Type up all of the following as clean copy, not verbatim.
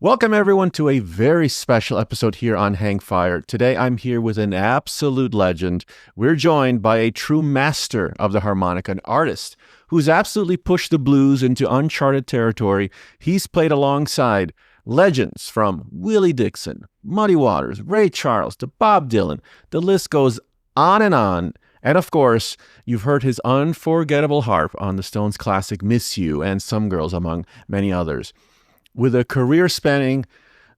Welcome, everyone, to a very special episode here on Hang Fire. Today, I'm here with an absolute legend. We're joined by a true master of the harmonica, an artist who's absolutely pushed the blues into uncharted territory. He's played alongside legends from Willie Dixon, Muddy Waters, Ray Charles, to Bob Dylan. The list goes on and on. And of course, you've heard his unforgettable harp on the Stones' classic Miss You and Some Girls, among many others. With a career spanning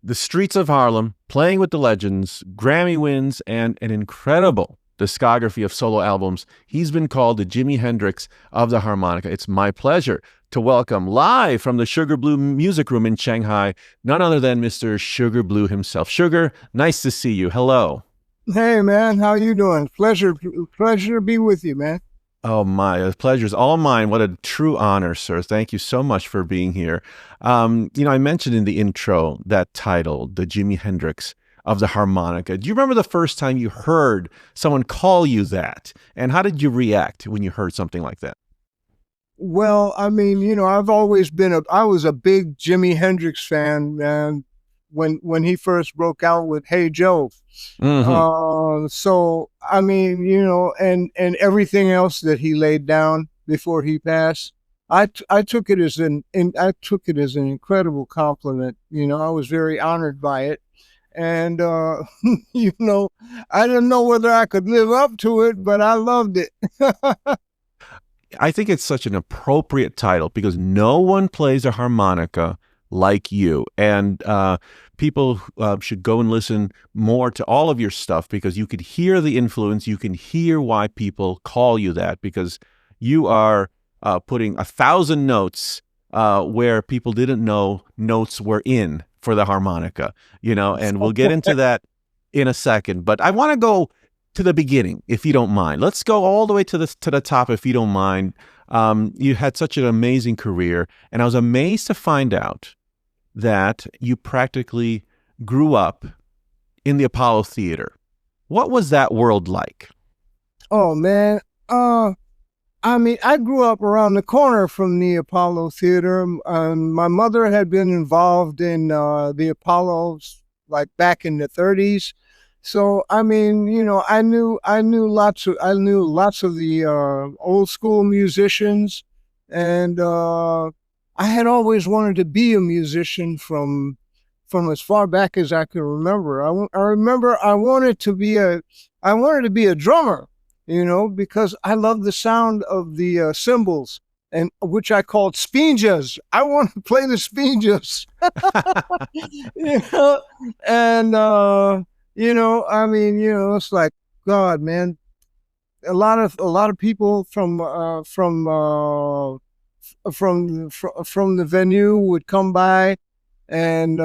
the streets of Harlem, playing with the legends, Grammy wins, and an incredible discography of solo albums, he's been called the Jimi Hendrix of the harmonica. It's my pleasure to welcome live from the Sugar Blue Music Room in Shanghai, none other than Mr. Sugar Blue himself. Sugar, nice to see you. Hello. Hey man, how you doing? Pleasure to be with you, man. Oh my, the pleasure's all mine. What a true honor, sir. Thank you so much for being here. I mentioned in the intro that title, the Jimi Hendrix of the harmonica. Do you remember the first time you heard someone call you that? And how did you react when you heard something like that? Well, I've always I was a big Jimi Hendrix fan, and when he first broke out with Hey Joe. Mm-hmm. And everything else that he laid down before he passed, I took it as an incredible compliment. I was very honored by it, and I didn't know whether I could live up to it, but I loved it. I think it's such an appropriate title because no one plays a harmonica like you. And people should go and listen more to all of your stuff because you could hear the influence. You can hear why people call you that because you are putting 1,000 notes where people didn't know notes were in for the harmonica, and we'll get into that in a second. But I want to go to the beginning, if you don't mind. Let's go all the way to the top, if you don't mind. You had such an amazing career, and I was amazed to find out that you practically grew up in the Apollo Theater. What was that world like? Oh, man. I grew up around the corner from the Apollo Theater. My mother had been involved in the Apollos like back in the 30s. So I knew lots of the old school musicians, and I had always wanted to be a musician from as far back as I can remember. I remember I wanted to be a drummer, because I love the sound of the cymbals, and which I called spinjas. I want to play the spinjas, it's like, God, man, a lot of people from the venue would come by and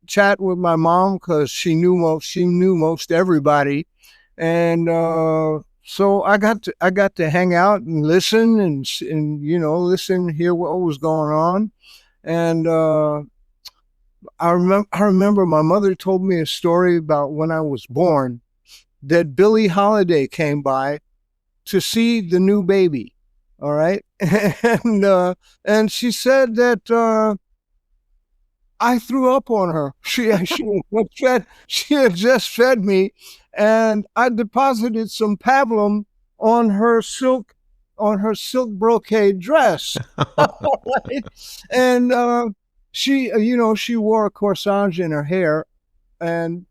chat with my mom because she knew most everybody, and so I got to hang out and listen and hear what was going on, and I remember my mother told me a story about when I was born that Billie Holiday came by to see the new baby. All right. And she said that I threw up on her. She had just fed me, and I deposited some pablum on her silk brocade dress. Right? And she wore a corsage in her hair, and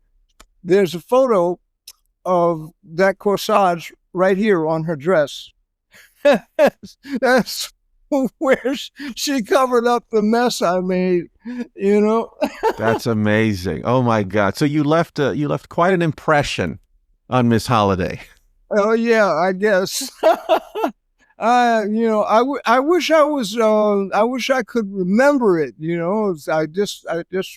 there's a photo of that corsage right here on her dress. That's where she covered up the mess I made, That's amazing. Oh my God. So you left quite an impression on Miss Holiday. Oh yeah, I guess. I wish I could remember it. I just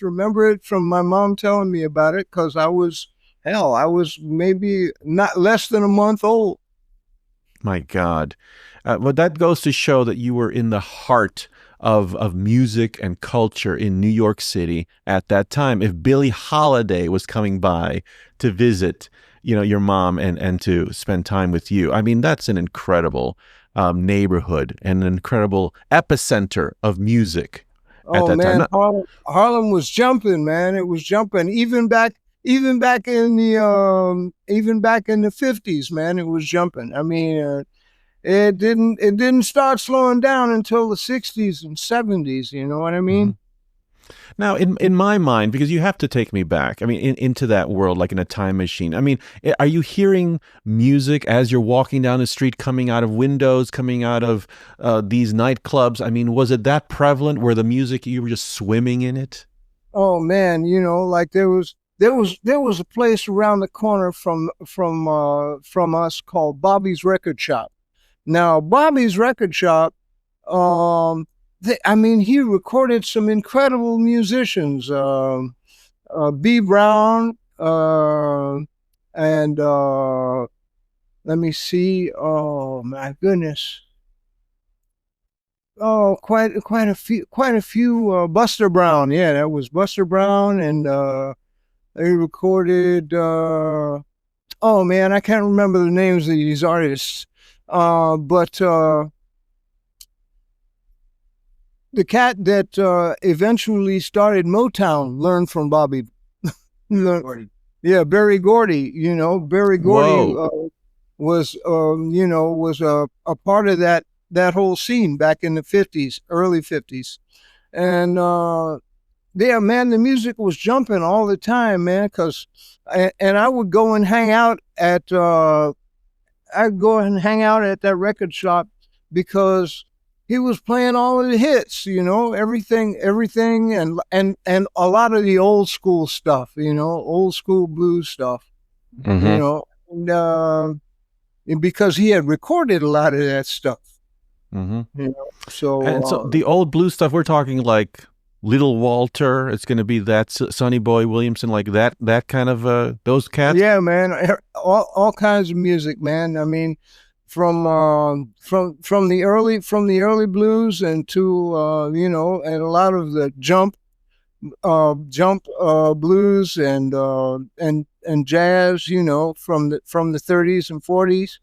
remember it from my mom telling me about it because I was maybe not less than a month old. My God. But that goes to show that you were in the heart of music and culture in New York City at that time. If Billie Holiday was coming by to visit, your mom and to spend time with you, I mean, that's an incredible neighborhood and an incredible epicenter of music at Oh that time? man, Harlem was jumping, man. It was jumping even back in the even back in the 50s, man. It was jumping. I mean, it didn't start slowing down until the 60s and 70s. You know what I mean? Mhm. Now, in my mind, because you have to take me back, I mean, into that world, like in a time machine. I mean, are you hearing music as you're walking down the street, coming out of windows, coming out of these nightclubs? I mean, was it that prevalent where the music, you were just swimming in it? Oh man, you know, like there was a place around the corner from us called Bobby's Record Shop. Now, Bobby's Record Shop, I mean, he recorded some incredible musicians, B. Brown, and let me see. Oh my goodness. Oh, quite a few. Buster Brown, yeah, that was Buster Brown, and they recorded. Oh man, I can't remember the names of these artists, but the cat that eventually started Motown learned from Bobby. Gordy. Yeah, Berry Gordy. You know, Berry Gordy Whoa. was, you know, was a part of that whole scene back in the 50s, early 50s, and yeah, man, the music was jumping all the time, man. And I would go and hang out at I'd go and hang out at that record shop because he was playing all of the hits, you know, everything, and a lot of the old school stuff, you know, old school blues stuff, you Hmm. know, and because he had recorded a lot of that stuff, Hmm. you know. And so So the old blues stuff, we're talking like Little Walter. It's going to be that Sonny Boy Williamson, like that kind of those cats. yeah, man, all kinds of music, man. I mean, from the early blues and to you know, and a lot of the jump blues and jazz, you know, from the 30s and 40s,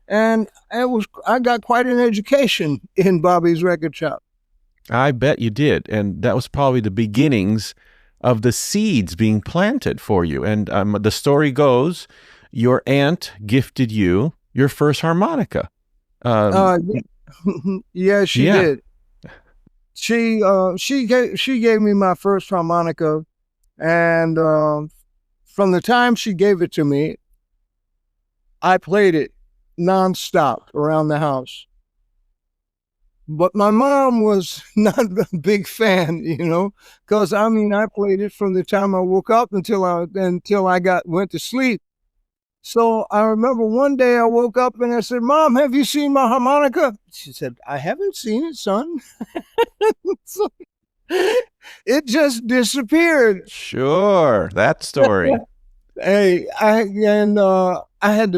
and I got quite an education in Bobby's record shop. I bet you did, and that was probably the beginnings of the seeds being planted for you. And the story goes, your aunt gifted you your first harmonica. Um, Yeah, yeah, she yeah, did. She gave me my first harmonica, and from the time she gave it to me, I played it nonstop around the house. But my mom was not a big fan, you know, because I mean I played it from the time I woke up until I got went to sleep. So I remember one day I woke up and I said, "Mom, have you seen my harmonica?" She said, "I haven't seen it, son." So it just disappeared. sure, that story. Hey, I had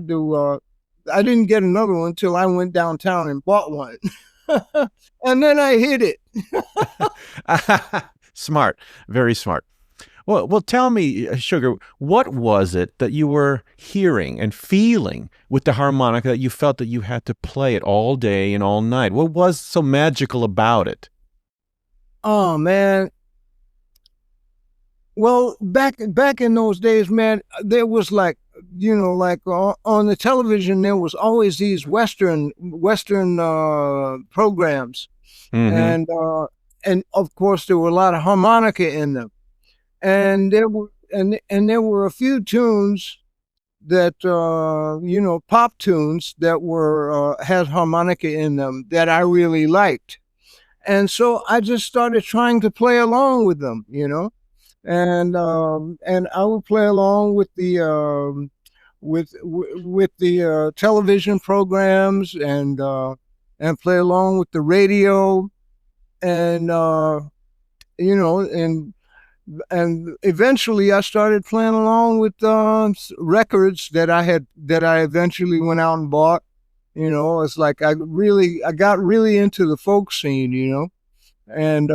to I didn't get another one until I went downtown and bought one. And then I hid it. Smart, very smart. Well, tell me, Sugar, what was it that you were hearing and feeling with the harmonica that you felt that you had to play it all day and all night? What was so magical about it? Oh man. Well, back in those days, man, there was like, you know, like on the television there was always these western programs, Mm-hmm. and of course there were a lot of harmonica in them. And there were a few tunes that you know, pop tunes that were had harmonica in them that I really liked, and so I just started trying to play along with them, you know, and I would play along with the with the television programs, and play along with the radio, and you know, and eventually I started playing along with records that I eventually went out and bought. You know, it's like I got really into the folk scene, you know, and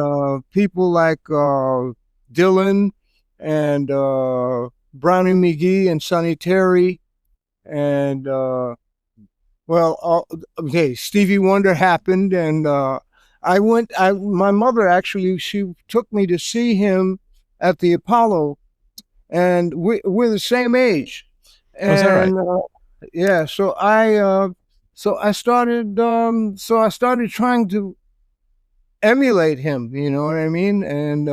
people like Dylan and Brownie McGee and Sonny Terry and well, okay, Stevie Wonder happened, and My mother actually, she took me to see him at the Apollo, and we're the same age. Oh, is that right? And yeah, so I started trying to emulate him. You know what I mean? And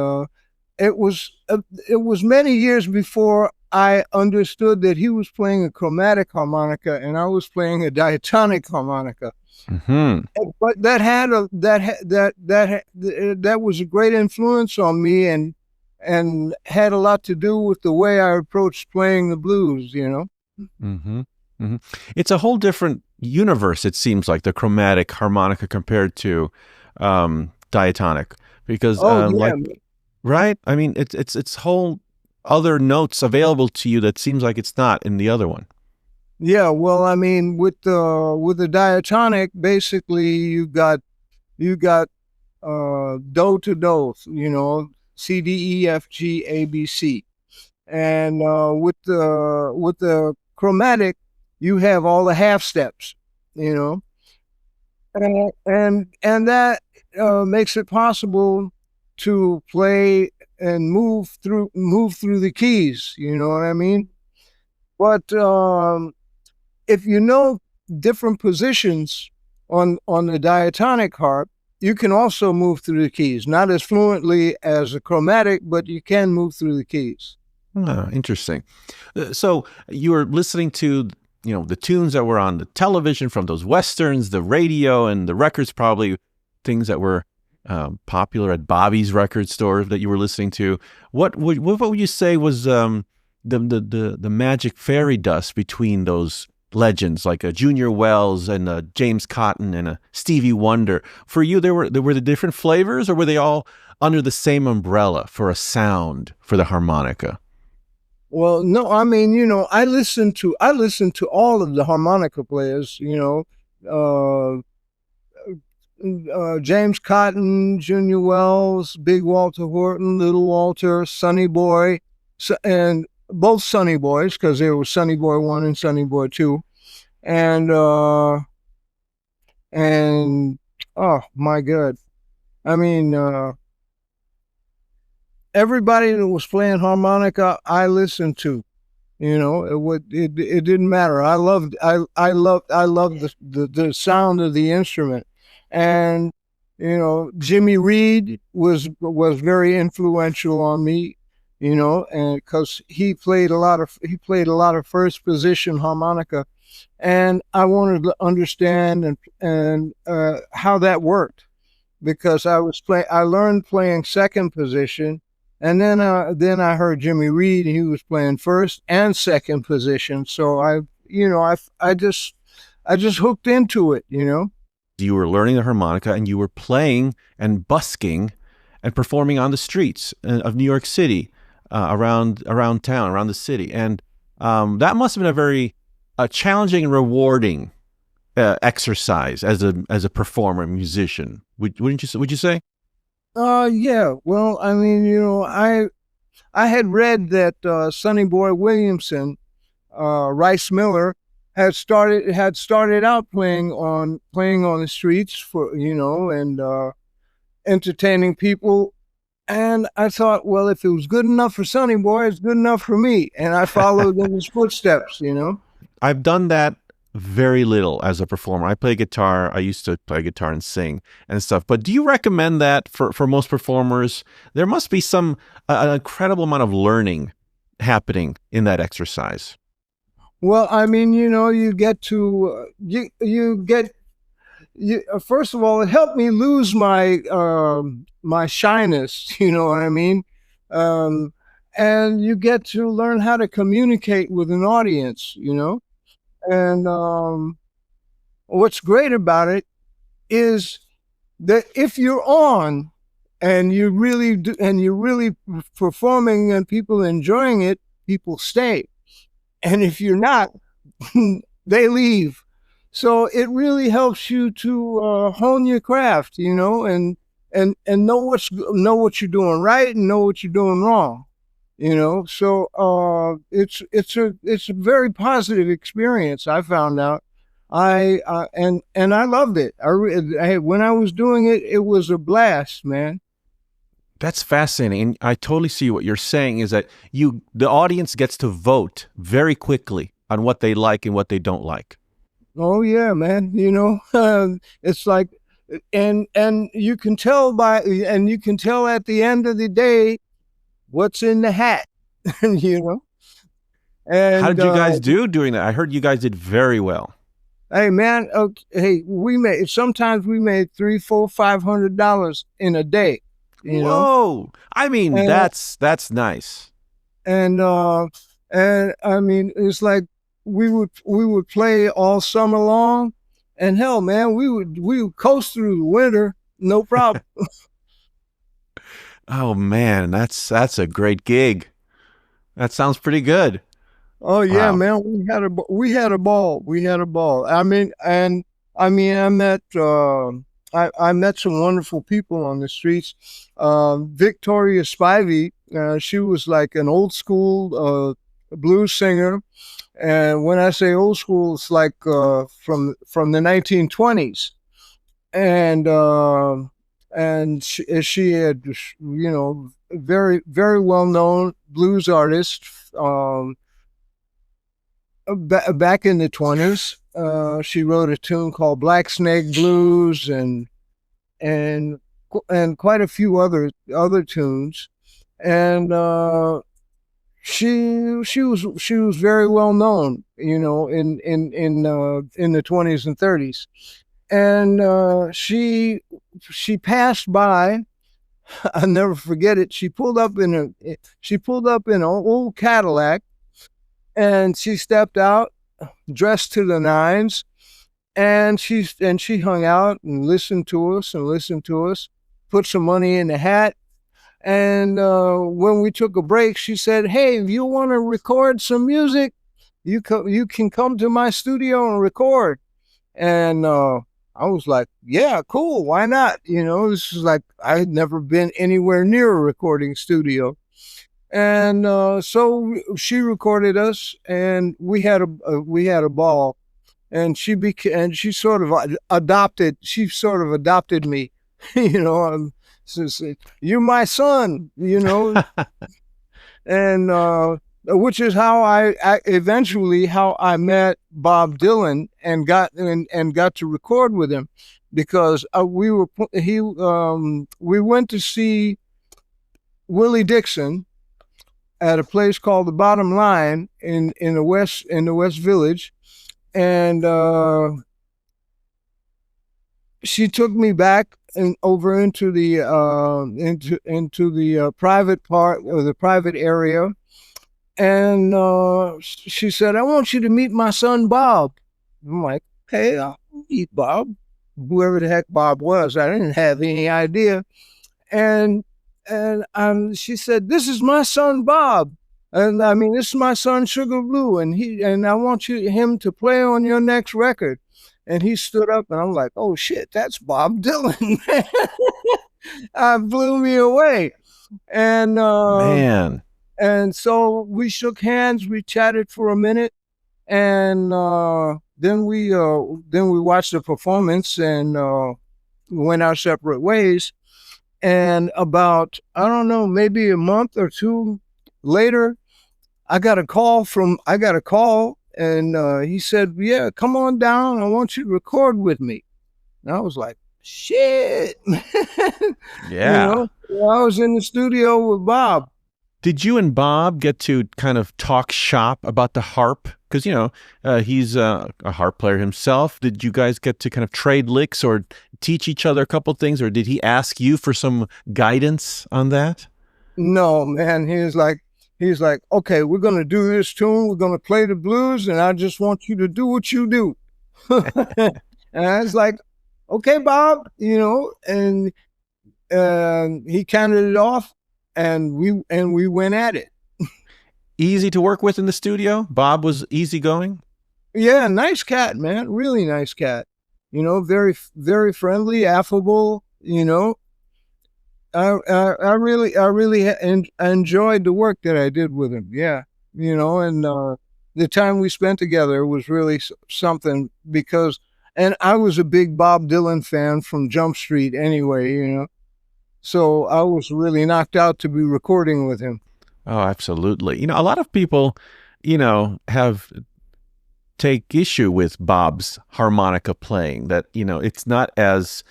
it was uh, it was many years before I understood that he was playing a chromatic harmonica and I was playing a diatonic harmonica. Hmm. But that had a that ha- that was a great influence on me, and had a lot to do with the way I approached playing the blues. You know. Hmm. Hmm. It's a whole different universe, it seems like, the chromatic harmonica compared to diatonic, because Oh yeah, like, right? I mean, it's whole other notes available to you that seems like it's not in the other one. yeah. Well, I mean, with the diatonic, basically you got do to do. You know, C D E F G A B C, and with the chromatic, you have all the half steps. You know, and that makes it possible to play and move through the keys. You know what I mean? But if you know different positions on the diatonic harp, you can also move through the keys, not as fluently as a chromatic, but you can move through the keys. Ah, interesting. So you were listening to, the tunes that were on the television from those westerns, the radio, and the records, probably things that were popular at Bobby's record store that you were listening to. What would you say was the magic fairy dust between those legends like Junior Wells and James Cotton and Stevie Wonder? For you, there were the different flavors, or were they all under the same umbrella for a sound for the harmonica? Well, no, I mean, you know, I listen to all of the harmonica players, you know, uh, James Cotton, Junior Wells, Big Walter Horton, Little Walter, Sonny Boy, and both Sonny Boys, because there was Sonny Boy 1 and Sonny Boy 2. And, and, oh my God. I mean, everybody that was playing harmonica, I listened to. You know, it didn't matter. I loved the sound of the instrument, and you know, Jimmy Reed was very influential on me. You know, and because he played a lot of first position harmonica, and I wanted to understand and how that worked because I learned playing second position, and then I heard Jimmy Reed, and he was playing first and second position. So I just hooked into it, you know. You were learning the harmonica and you were playing and busking and performing on the streets of New York City, around town, around the city, and that must have been a very challenging and rewarding exercise as a performer, musician. Would you say? Yeah. Well, I mean, you know, I had read that Sonny Boy Williamson, Rice Miller, had started out playing on the streets for you know and entertaining people. And I thought, well, if it was good enough for Sonny Boy, it's good enough for me. And I followed in his footsteps, you know. I've done that very little as a performer. I play guitar. I used to play guitar and sing and stuff. But do you recommend that for most performers? There must be an incredible amount of learning happening in that exercise. Well, I mean, you know, you get to you get you first of all, it helped me lose my shyness. You know what I mean? Um, and you get to learn how to communicate with an audience. You know, and what's great about it is that if you're on and you're really performing and people enjoying it, people stay. And if you're not, they leave. So it really helps you to hone your craft, you know, and know what you're doing right and know what you're doing wrong, you know. So it's a very positive experience. I found out. And I loved it. When I was doing it, it was a blast, man. That's fascinating. And I totally see what you're saying is that the audience gets to vote very quickly on what they like and what they don't like. Oh yeah, man. It's like, and you can tell and you can tell at the end of the day what's in the hat, you know. How And did you guys do doing that? I heard you guys did very well. hey, man, hey, sometimes we made $300, $400, $500 in a day, you know. Whoa. I mean, And that's nice. and and I mean, it's like we would play all summer long, and hell, man, we would coast through the winter, no problem. Oh man, that's a great gig. That sounds pretty good. Oh yeah, Wow. man, we had a ball. We had a ball. I met some wonderful people on the streets. Victoria Spivey, she was like an old school blues singer, and when I say old school, it's like from the 1920s, and she had, very very well known blues artist. Back in the 20s, she wrote a tune called Black Snake Blues, and and quite a few other tunes. And she was very well known, in the 20s and 30s. And she passed by. I'll never forget it. She pulled up in an old Cadillac, and she stepped out dressed to the nines, and she hung out and listened to us, put some money in the hat. And when we took a break, she said, "Hey, if you want to record some music, you can come to my studio and record." And I was like, "Yeah, cool, why not?" This is like, I had never been anywhere near a recording studio. And so she recorded us, and we had a ball. And she sort of adopted me. You're my son, and which is eventually how I met Bob Dylan and got to record with him, because we went to see Willie Dixon at a place called the Bottom Line in the West Village. And she took me back and over into the private part, or the private area. And she said, "I want you to meet my son Bob." I'm like, "Hey, I'll meet Bob." Whoever the heck Bob was, I didn't have any idea. And she said, "This is my son Bob, and I mean, this is my son Sugar Blue, and I want him to play on your next record." And he stood up, and I'm like, "Oh shit, that's Bob Dylan!" Blew me away. And Man. so we shook hands, we chatted for a minute, and then we watched the performance, and went our separate ways. And about, I don't know, maybe a month or two later, I got a call, and he said, "Yeah, come on down. I want you to record with me." And I was like, "Shit." Yeah. I was in the studio with Bob. Did you and Bob get to kind of talk shop about the harp? Because, he's a harp player himself. Did you guys get to kind of trade licks or teach each other a couple things? Or did he ask you for some guidance on that? No, man, he's like, "Okay, we're gonna do this tune. We're gonna play the blues, and I just want you to do what you do." And I was like, "Okay, Bob," and he counted it off, and we went at it. Easy to work with in the studio? Bob was easygoing? Yeah, nice cat, man, really nice cat. Very very friendly, affable. I really enjoyed the work that I did with him. Yeah, and the time we spent together was really something because, and I was a big Bob Dylan fan from Jump Street anyway, you know. So I was really knocked out to be recording with him. Oh, absolutely. A lot of people, have take issue with Bob's harmonica playing, that, it's not as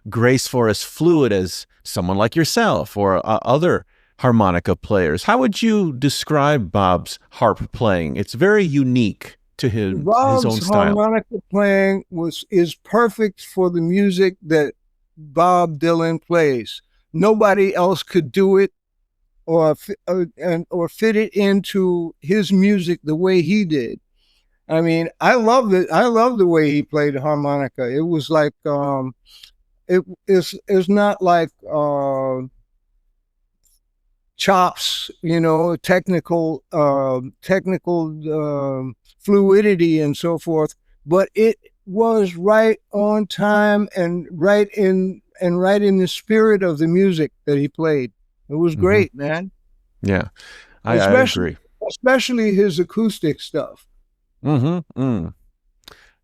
graceful, as fluid as someone like yourself or other harmonica players. How would you describe Bob's harp playing? It's very unique to his Bob's own style. harmonica playing is perfect for the music that Bob Dylan plays. Nobody else could do it or fit it into his music the way he did. I mean, I loved it. I loved the way he played the harmonica. It was like it's not like chops, you know, technical fluidity and so forth, but it was right on time and right in the spirit of the music that he played. It was great, man. Yeah, I Especially agree. especially his acoustic stuff.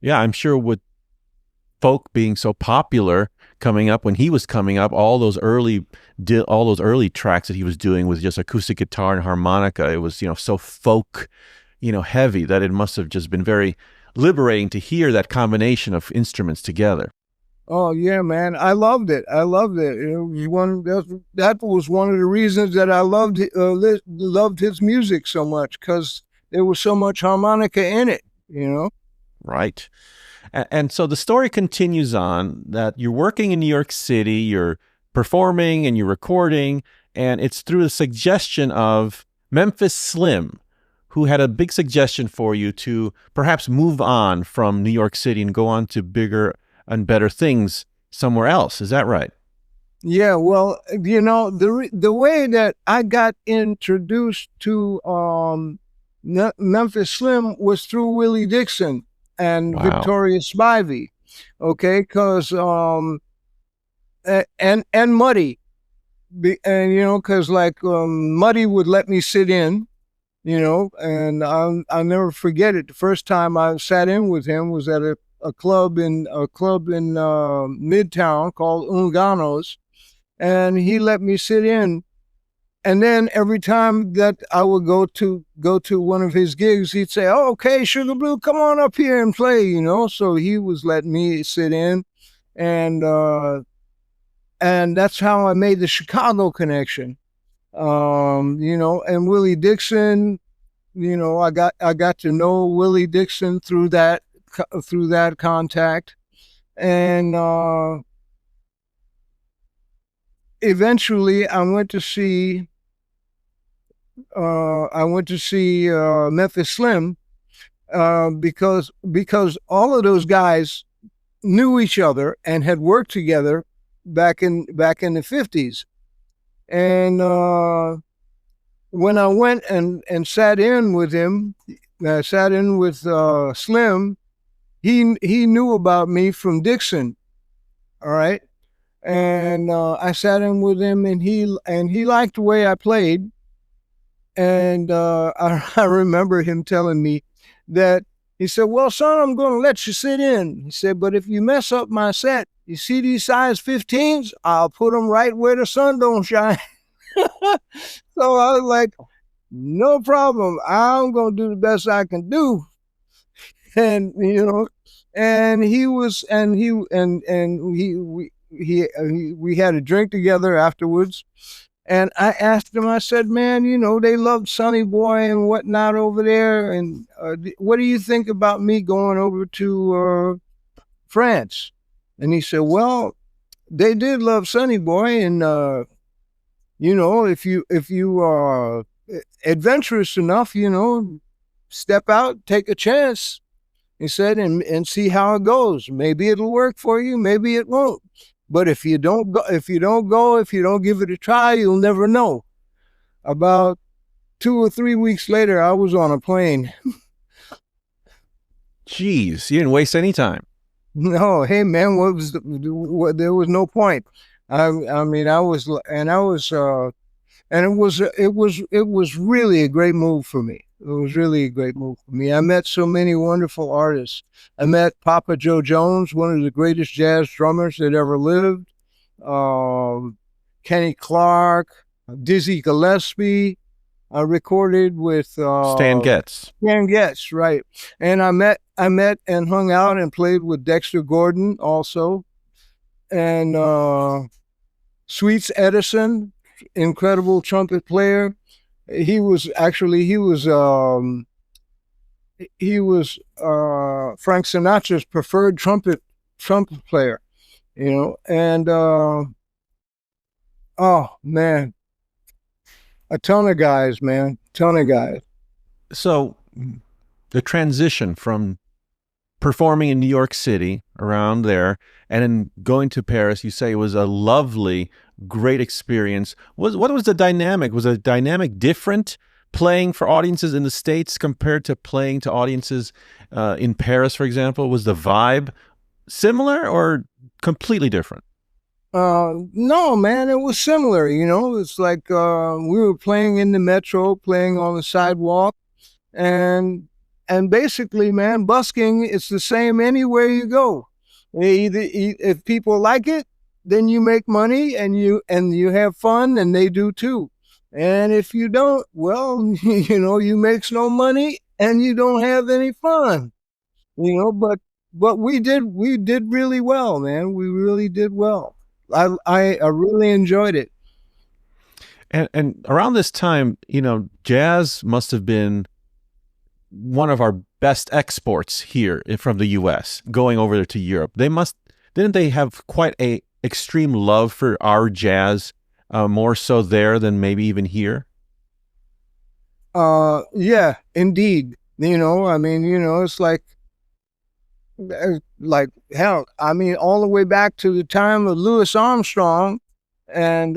Yeah, I'm sure with folk being so popular coming up, when he was coming up, all those early tracks that he was doing with just acoustic guitar and harmonica, it was, so folk, heavy, that it must have just been very liberating to hear that combination of instruments together. Oh yeah, man! I loved it. I loved it. It was that was one of the reasons that I loved his music so much, because there was so much harmonica in it. You know. Right. And so the story continues on that you're working in New York City, you're performing and you're recording, and it's through the suggestion of Memphis Slim, who had a big suggestion for you to perhaps move on from New York City and go on to bigger and better things somewhere else. Is that right? Yeah. Well, the way that I got introduced to Memphis Slim was through Willie Dixon and Wow. Victoria Spivey. Okay, because and Muddy, and because like Muddy would let me sit in, and I'll never forget it. The first time I sat in with him was at a club in Midtown called Unganos, and he let me sit in. And then every time that I would go to one of his gigs, he'd say, "Oh, okay, Sugar Blue, come on up here and play," So he was letting me sit in, and that's how I made the Chicago connection. And Willie Dixon, I got to know Willie Dixon through that contact, and eventually I went to see Memphis Slim because all of those guys knew each other and had worked together back in the 50s. And when I went and sat in with him, I sat in with Slim. He knew about me from Dixon. All right. And I sat in with him, and he liked the way I played. And I remember him telling me that he said, "Well, son, I'm going to let you sit in." He said, "But if you mess up my set, you see these size 15s, I'll put them right where the sun don't shine." So I was like, "No problem. I'm going to do the best I can do." And and he was, and we had a drink together afterwards. And I asked him, I said, "Man, they loved Sonny Boy and whatnot over there. And what do you think about me going over to France?" And he said, "Well, they did love Sonny Boy. And, if you are adventurous enough, step out, take a chance." He said, and see how it goes. Maybe it'll work for you. Maybe it won't. But if you don't give it a try, you'll never know. About 2 or 3 weeks later, I was on a plane. Jeez, you didn't waste any time. No, hey man, there was no point. I mean, and it was really a great move for me. It was really a great move for me. I met so many wonderful artists. I met Papa Joe Jones, one of the greatest jazz drummers that ever lived. Um, Kenny Clark, Dizzy Gillespie. I recorded with Stan Getz. Stan Getz, right? And I met and hung out and played with Dexter Gordon also, and Sweets Edison, incredible trumpet player. He was Frank Sinatra's preferred trumpet player, and oh man, a ton of guys, man, ton of guys. So the transition from performing in New York City around there and then going to Paris, you say it was a lovely, great experience. What was the dynamic? Was the dynamic different playing for audiences in the States compared to playing to audiences in Paris, for example? Was the vibe similar or completely different? No, man, it was similar. It's like we were playing in the metro, playing on the sidewalk, and basically, man, busking, it's the same anywhere you go. If people like it, then you make money and you have fun, and they do too. And if you don't, well, you makes no money and you don't have any fun. But we did really well, man. We really did well. I really enjoyed it. And around this time, jazz must have been one of our best exports here from the U.S. going over to Europe. Didn't they have quite a extreme love for our jazz, more so there than maybe even here? Yeah, indeed. I mean, it's like hell. I mean, all the way back to the time of Louis Armstrong, and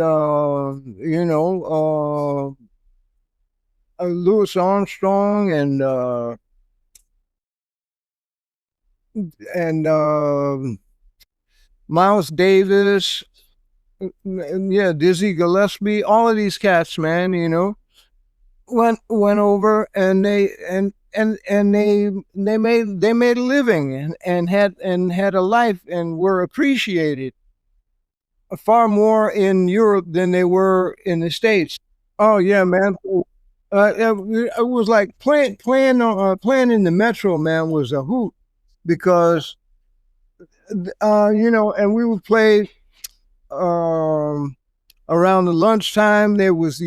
Louis Armstrong and Miles Davis, yeah, Dizzy Gillespie, all of these cats, man, went over, and they made a living, and had a life, and were appreciated far more in Europe than they were in the States. Oh yeah, man. It was like playing in the metro, man, was a hoot, because and we would play um, around the lunchtime. There was,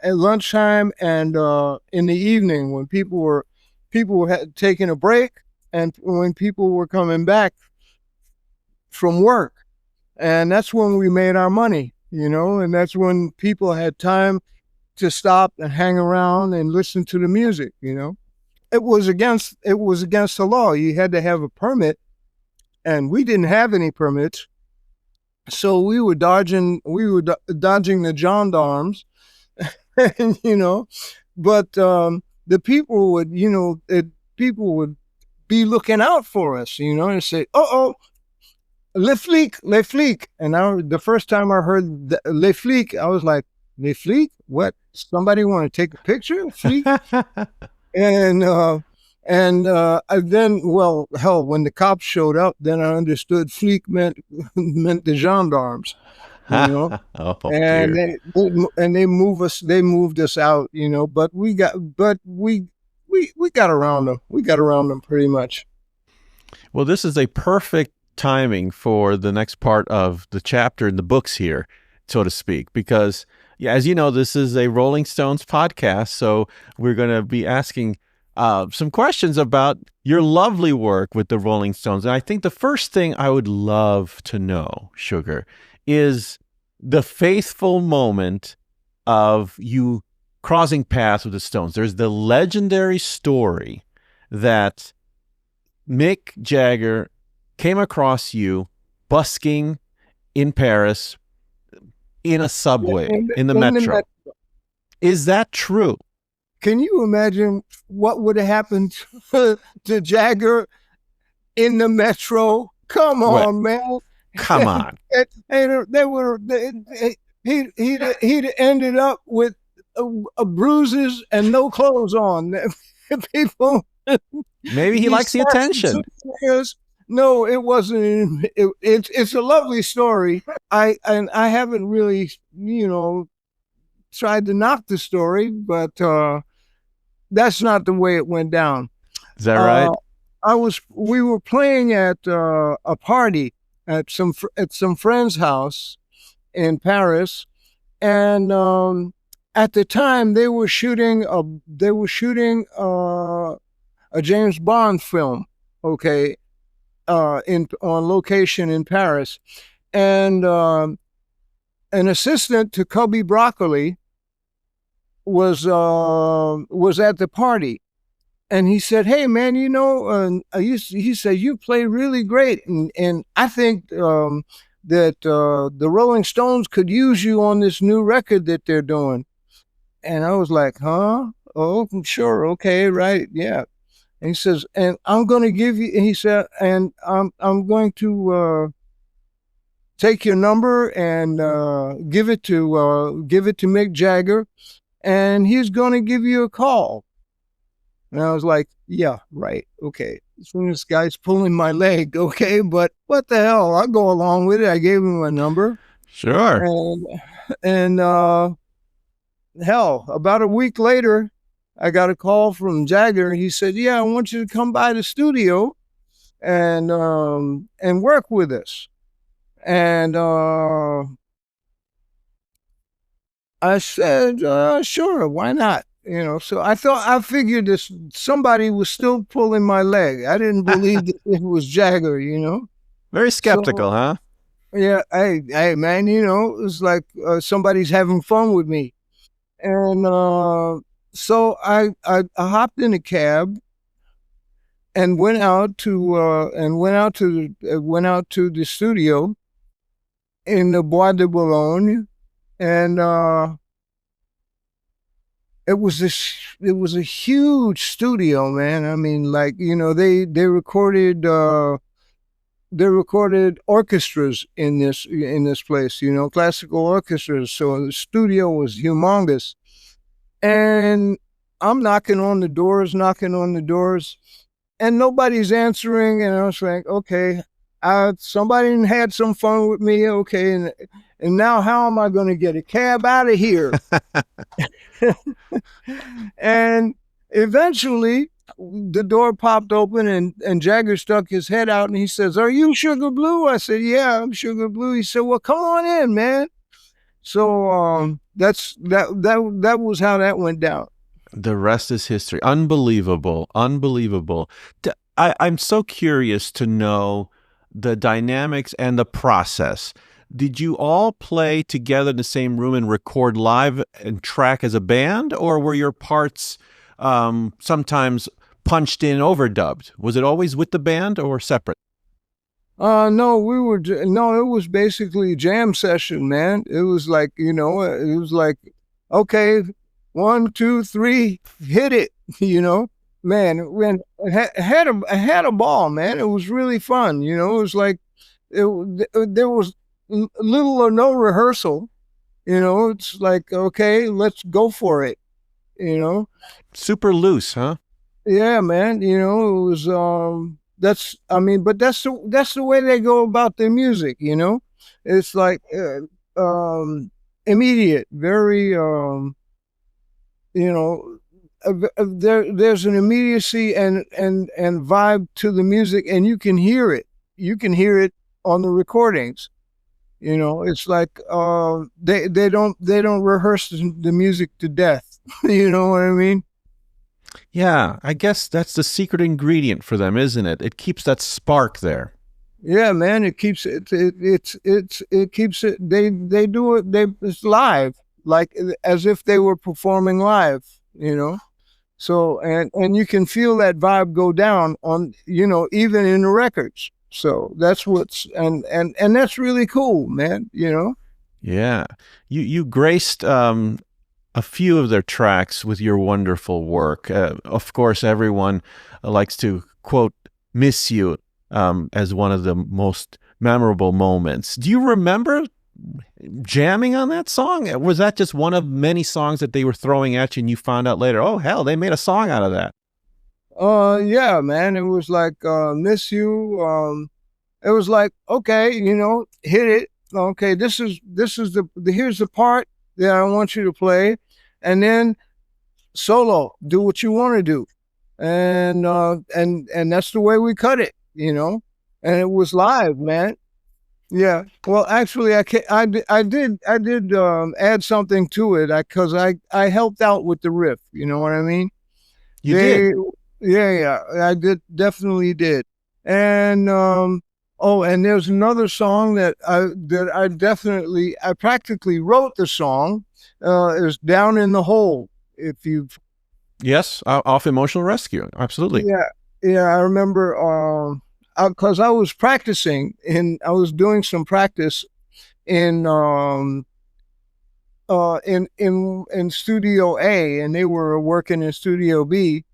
at lunchtime, and in the evening, when people had taken a break, and when people were coming back from work, and that's when we made our money, and that's when people had time to stop and hang around and listen to the music. It was against the law. You had to have a permit, and we didn't have any permits, so we were dodging the gendarmes. And, but the people would be looking out for us, and say, oh, le flic. And the first time I heard le flic, I was like, le flic? What? Somebody want to take a picture? Flic? And then, well, hell, when the cops showed up, then I understood flic meant the gendarmes, Oh, and dear. they moved us out, but we got around them. We got around them pretty much. Well, this is a perfect timing for the next part of the chapter in the books here, so to speak, because, yeah, as you know, this is a Rolling Stones podcast, so we're going to be asking some questions about your lovely work with the Rolling Stones. And I think the first thing I would love to know, Sugar, is the faithful moment of you crossing paths with the Stones. There's the legendary story that Mick Jagger came across you busking in Paris in a subway, in the metro. Is that true? Can you imagine what would have happened to Jagger in the metro? Come on, man. Come on. He'd ended up with bruises and no clothes on. People. Maybe he likes These the attention. players, no, it wasn't. It's a lovely story. I haven't really, tried to knock the story, but that's not the way it went down. Is that Uh, right? we were playing at a party at some friend's house in Paris, and at the time they were shooting a James Bond film. Okay, in on location in Paris, and an assistant to Cubby Broccoli was at the party, and he said, "Hey, man, he said you play really great, and I think that the Rolling Stones could use you on this new record that they're doing." And I was like, "Huh? Oh, sure, okay, right, yeah." And he says, "And I'm going to give you," and he said, "and I'm going to take your number and give it to Mick Jagger, and he's going to give you a call." And I was like, "Yeah, right, okay." So this guy's pulling my leg, okay, but what the hell? I'll go along with it. I gave him a number, Sure. and hell, about a week later, I got a call from Jagger. He said, "Yeah, I want you to come by the studio and work with us." And I said, "Sure, why not?" So I figured this somebody was still pulling my leg. I didn't believe that it was Jagger. Very skeptical, So huh? yeah, hey, man, it's like somebody's having fun with me. And so I hopped in a cab and went out to the studio in the Bois de Boulogne, and it was a huge studio, man. I mean, like, they recorded orchestras in this place, classical orchestras. So the studio was humongous, and I'm knocking on the doors, and nobody's answering. And I was like, okay, somebody had some fun with me, okay, and now how am I going to get a cab out of here? And eventually, the door popped open, and Jagger stuck his head out, and he says, "Are you Sugar Blue?" I said, "Yeah, I'm Sugar Blue." He said, "Well, come on in, man." So that was how that went down. The rest is history. Unbelievable. Unbelievable. I'm so curious to know the dynamics and the process. Did you all play together in the same room and record live and track as a band, or were your parts sometimes punched in overdubbed? Was it always with the band or separate? No, no, it was basically a jam session, man. It was like, it was like, okay, 1, 2, 3, hit it, man. When I had a ball, man. It was really fun, It was like there was little or no rehearsal, It's like, okay, let's go for it, you know. Super loose, huh? Yeah, man. It was that's I mean, but that's the way they go about their music, It's like immediate, very you know there's an immediacy and vibe to the music, and you can hear it. You can hear it on the recordings. It's like they don't rehearse the music to death. You know what I mean? Yeah, I guess that's the secret ingredient for them, isn't it? It keeps that spark there. Yeah, man, it keeps it keeps it. They do it. It's live, like as if they were performing live. So and you can feel that vibe go down on even in the records. So that's what's and that's really cool, man. Yeah. You graced a few of their tracks with your wonderful work. Of course, everyone likes to quote "Miss You" as one of the most memorable moments. Do you remember jamming on that song? Was that just one of many songs that they were throwing at you and you found out later, oh, hell, they made a song out of that? Yeah, man. It was like Miss You. It was like, okay, hit it. Okay, this is the here's the part that I want you to play, and then solo, do what you want to do, and that's the way we cut it. And it was live, man. Yeah. Well, actually, I did add something to it because I helped out with the riff. You know what I mean? You did. They, yeah, I did definitely did. And oh, and there's another song that I practically wrote the song. Is Down in the Hole. If you've Yes, off Emotional Rescue. Absolutely. Yeah, yeah, I remember because I was practicing I was doing some practice in in Studio A, and they were working in Studio B,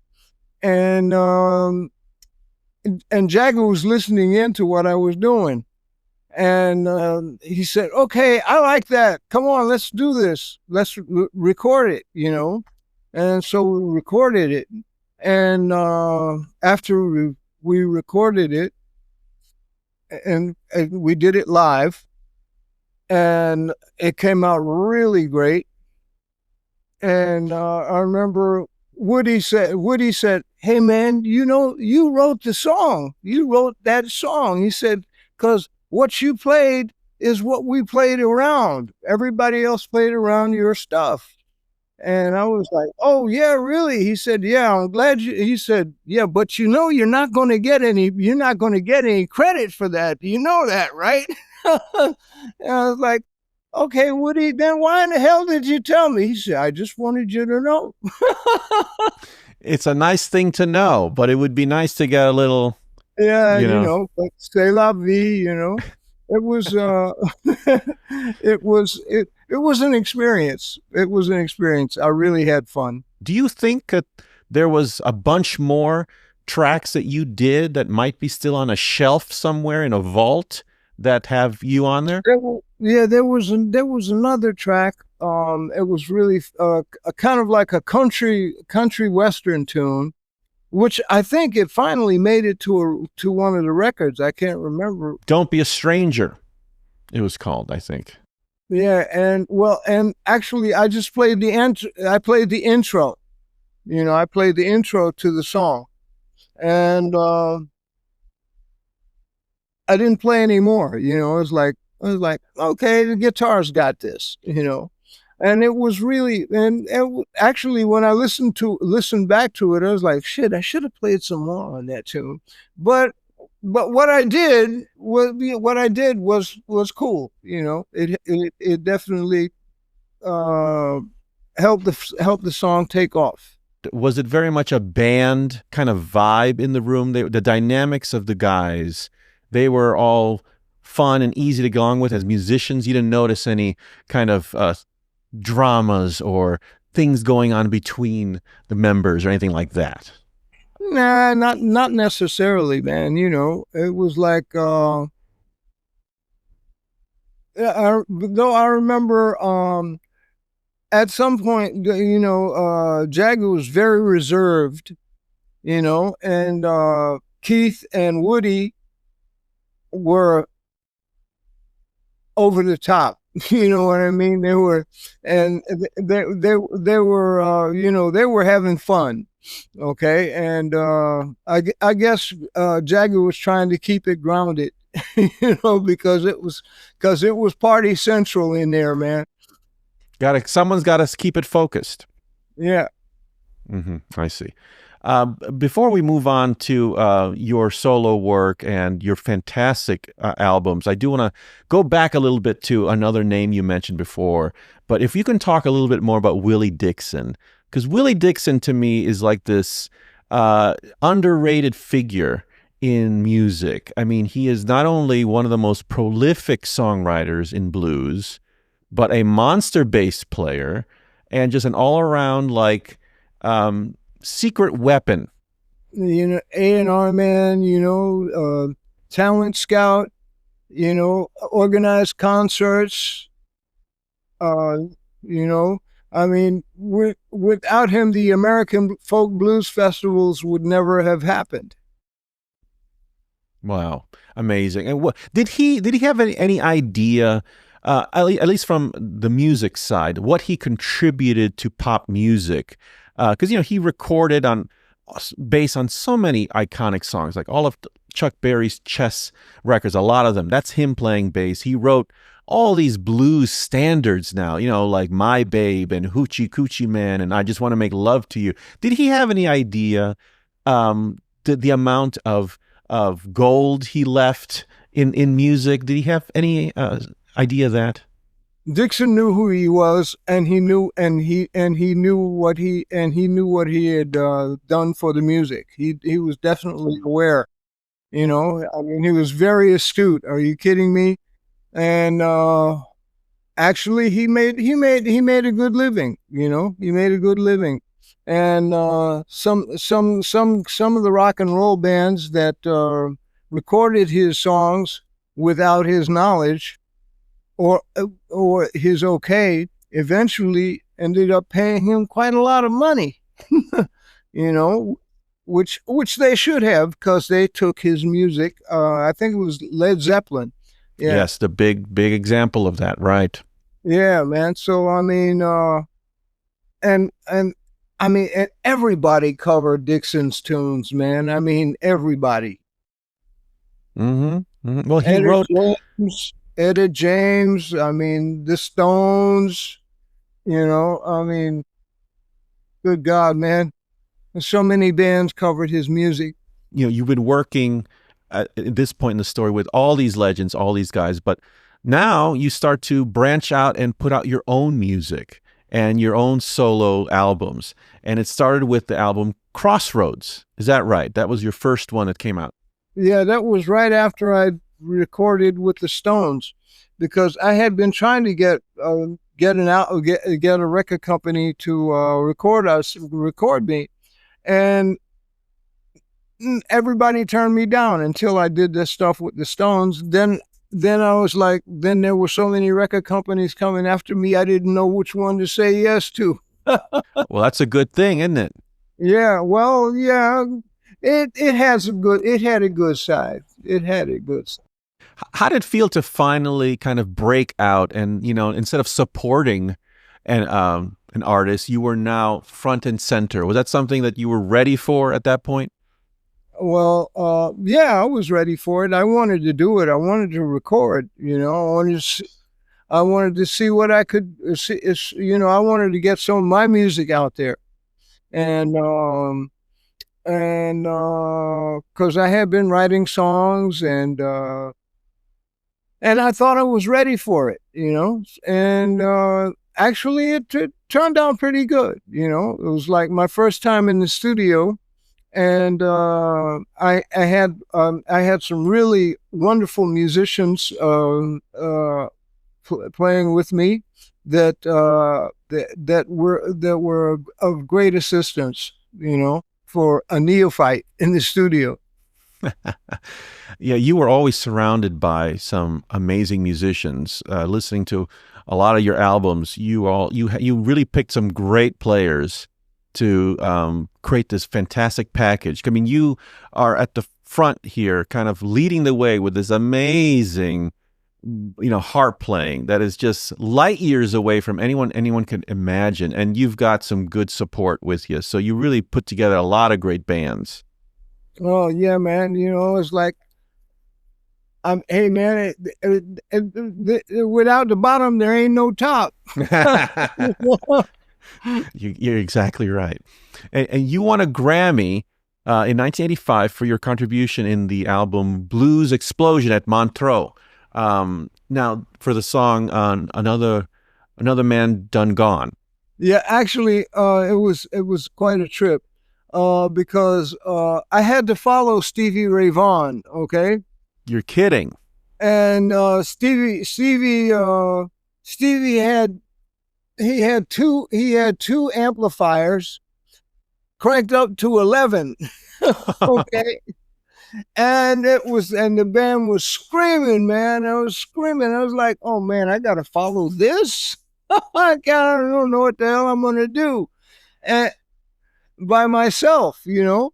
and Jagger was listening into what I was doing, and he said, "Okay, I like that. Come on, let's do this. Let's record it." And so we recorded it, and after we recorded it, and we did it live, and it came out really great. And I remember Woody said, "Hey man, you wrote the song. You wrote that song." He said, "Because what you played is what we played around. Everybody else played around your stuff." And I was like, "Oh yeah, really?" He said, "Yeah, I'm glad you." He said, "Yeah, but you're not going to get any. You're not going to get any credit for that. You know that, right?" And I was like, "Okay, Woody, then why in the hell did you tell me?" He said, "I just wanted you to know." It's a nice thing to know, but it would be nice to get a little, Yeah, you know. but c'est la vie. It was it was an experience. It was an experience. I really had fun. Do you think that there was a bunch more tracks that you did that might be still on a shelf somewhere in a vault that have you on there? Yeah, there was another track. It was really a kind of like a country western tune, which I think it finally made it to one of the records. I can't remember. Don't Be a Stranger, it was called, I think. Yeah, and actually, I just played I played the intro. I played the intro to the song, and I didn't play anymore. It was like, okay, the guitar's got this. And it was really, and actually, when I listened back to it, I was like, shit, I should have played some more on that tune. But what I did was cool. It definitely uh, helped the song take off. Was it very much a band kind of vibe in the room? The dynamics of the guys, they were all fun and easy to go along with as musicians. You didn't notice any kind of dramas or things going on between the members or anything like that. Nah, not necessarily, man. It was like though I remember at some point, Jagger was very reserved, and Keith and Woody were over the top. You know what I mean? They were, and they were, they were having fun. Okay, and I guess Jagger was trying to keep it grounded, because it was party central in there, man. Someone's got to keep it focused. Yeah. I see. Before we move on to your solo work and your fantastic albums, I do want to go back a little bit to another name you mentioned before. But if you can talk a little bit more about Willie Dixon, because Willie Dixon to me is like this underrated figure in music. I mean, he is not only one of the most prolific songwriters in blues, but a monster bass player and just an all-around secret weapon. A&R man, talent scout, organized concerts. Uh, you know, I mean, without him, the American Folk Blues Festivals would never have happened. Wow, amazing! And what did he have any idea, at least from the music side, what he contributed to pop music? Because he recorded on bass on so many iconic songs, like all of Chuck Berry's Chess records, a lot of them. That's him playing bass. He wrote all these blues standards now, like My Babe and Hoochie Coochie Man and I Just Want to Make Love to You. Did he have any idea the amount of gold he left in music? Did he have any idea of that? Dixon knew who he was, and he knew what he had done for the music. He was definitely aware. I mean, he was very astute. Are you kidding me? And actually, he made a good living. He made a good living. And some of the rock and roll bands that recorded his songs without his knowledge or his okay eventually ended up paying him quite a lot of money. you know which they should have, because they took his music. I think it was Led Zeppelin. Yeah. Yes, the big example of that, right? Yeah, man. So I mean, and I mean, and everybody covered Dixon's tunes, man. I mean, everybody. Well, he Etta wrote. James, Etta James. I mean, the Stones. I mean, good God, man. So many bands covered his music. You've been working at this point in the story with all these legends, all these guys, but now you start to branch out and put out your own music and your own solo albums. And it started with the album Crossroads. Is that right? That was your first one that came out. Yeah, that was right after I recorded with the Stones, because I had been trying to get a record company to record me, and everybody turned me down until I did this stuff with the Stones. Then I was like, then there were so many record companies coming after me, I didn't know which one to say yes to. Well, that's a good thing, isn't it? Yeah, well, yeah, it had a good side. It had a good side. How did it feel to finally kind of break out and, instead of supporting an artist, you were now front and center? Was that something that you were ready for at that point? Well, yeah, I was ready for it. I wanted to do it. I wanted to record. I wanted to see what I could see. I wanted to get some of my music out there, and because I had been writing songs, and I thought I was ready for it. And actually, it turned out pretty good. It was like my first time in the studio, and I had some really wonderful musicians playing with me that were of great assistance, for a neophyte in the studio. Yeah, you were always surrounded by some amazing musicians. Listening to a lot of your albums, you really picked some great players to create this fantastic package. I mean, you are at the front here, kind of leading the way with this amazing, harp playing that is just light years away from anyone could imagine. And you've got some good support with you, so you really put together a lot of great bands. Oh yeah, man. It's like, hey man, without the bottom, there ain't no top. You're exactly right. And you won a Grammy in 1985 for your contribution in the album Blues Explosion at Montreux. Now, for the song on Another Man Done Gone. Yeah, actually, it was quite a trip, because I had to follow Stevie Ray Vaughan. Okay. You're kidding. And Stevie had two amplifiers cranked up to 11. Okay. And the band was screaming, man. I was screaming. I was like, oh man, I got to follow this. I don't know what the hell I'm going to do. And by myself, and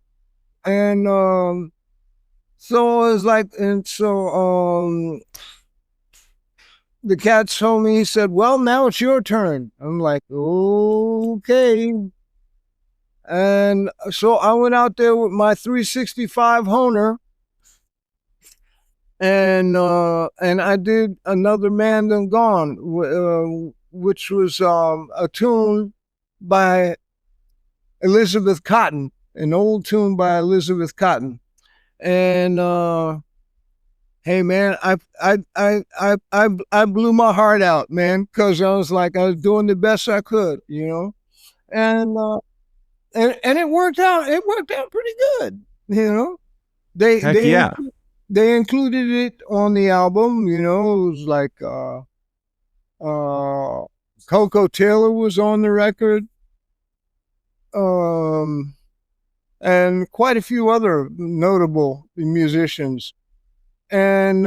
so it was like, and so the cat told me, he said, well, now it's your turn. I'm like, okay. And so I went out there with my 365 Honer, and I did Another Man Than Gone, which was a tune by Elizabeth Cotton, an old tune by Elizabeth Cotton. And hey man, I blew my heart out, man, because I was doing the best I could, and and it worked out. It worked out pretty good, They Heck they yeah. they included it on the album, It was like Coco Taylor was on the record, um, and quite a few other notable musicians. And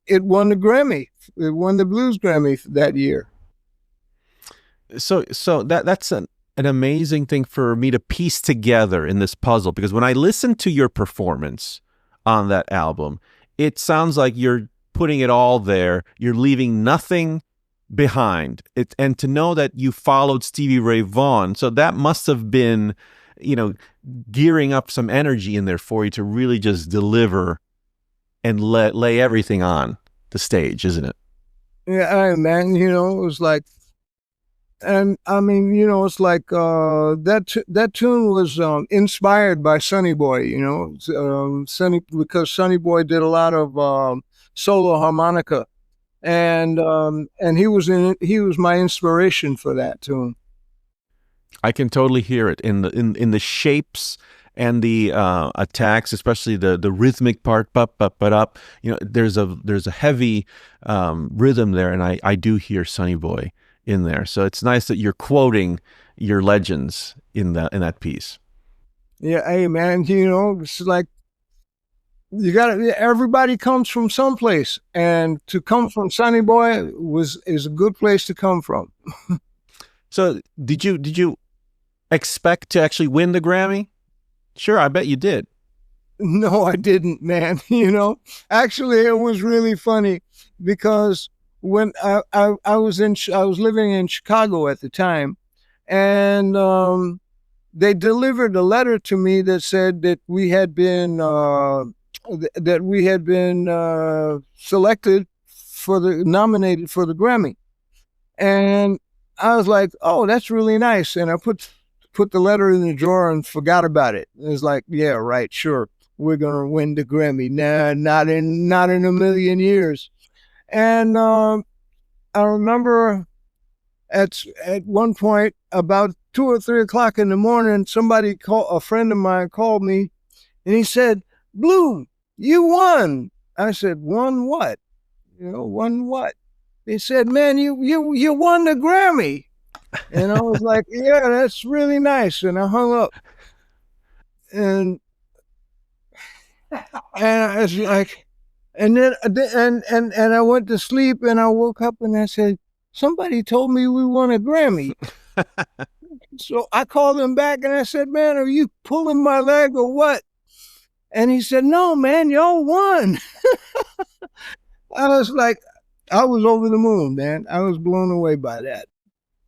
it won the Grammy. It won the Blues Grammy that year. So that's an amazing thing for me to piece together in this puzzle, because when I listen to your performance on that album, it sounds like you're putting it all there. You're leaving nothing behind. And to know that you followed Stevie Ray Vaughan, so that must have been, gearing up some energy in there for you to really just deliver and lay everything on the stage, isn't it? Yeah, man, it was like, and I mean, it's like that tune was inspired by Sonny Boy, because Sonny Boy did a lot of solo harmonica, and he was my inspiration for that tune. I can totally hear it in the shapes and the attacks, especially the rhythmic part, up. There's a heavy rhythm there, and I do hear Sonny Boy in there. So it's nice that you're quoting your legends in that piece. Yeah, hey man, it's like everybody comes from someplace, and to come from Sonny Boy is a good place to come from. So did you expect to actually win the Grammy? Sure, I bet you did. No, I didn't, man. Actually, it was really funny because when I was living in Chicago at the time, and they delivered a letter to me that said that we had been selected nominated for the Grammy, and I was like, oh, that's really nice, and I put the letter in the drawer and forgot about it. It was like, yeah, right, sure, we're gonna win the Grammy. Nah, not in a million years. And I remember at one point about 2 or 3 o'clock in the morning, a friend of mine called me, and he said, "Blue, you won." I said, "Won what? Won what?" He said, "Man, you won the Grammy." And I was like, yeah, that's really nice. And I hung up, and I was like, and then and I went to sleep, and I woke up and I said, somebody told me we won a Grammy. So I called him back and I said, man, are you pulling my leg or what? And he said, no, man, y'all won. I was like, I was over the moon, man. I was blown away by that.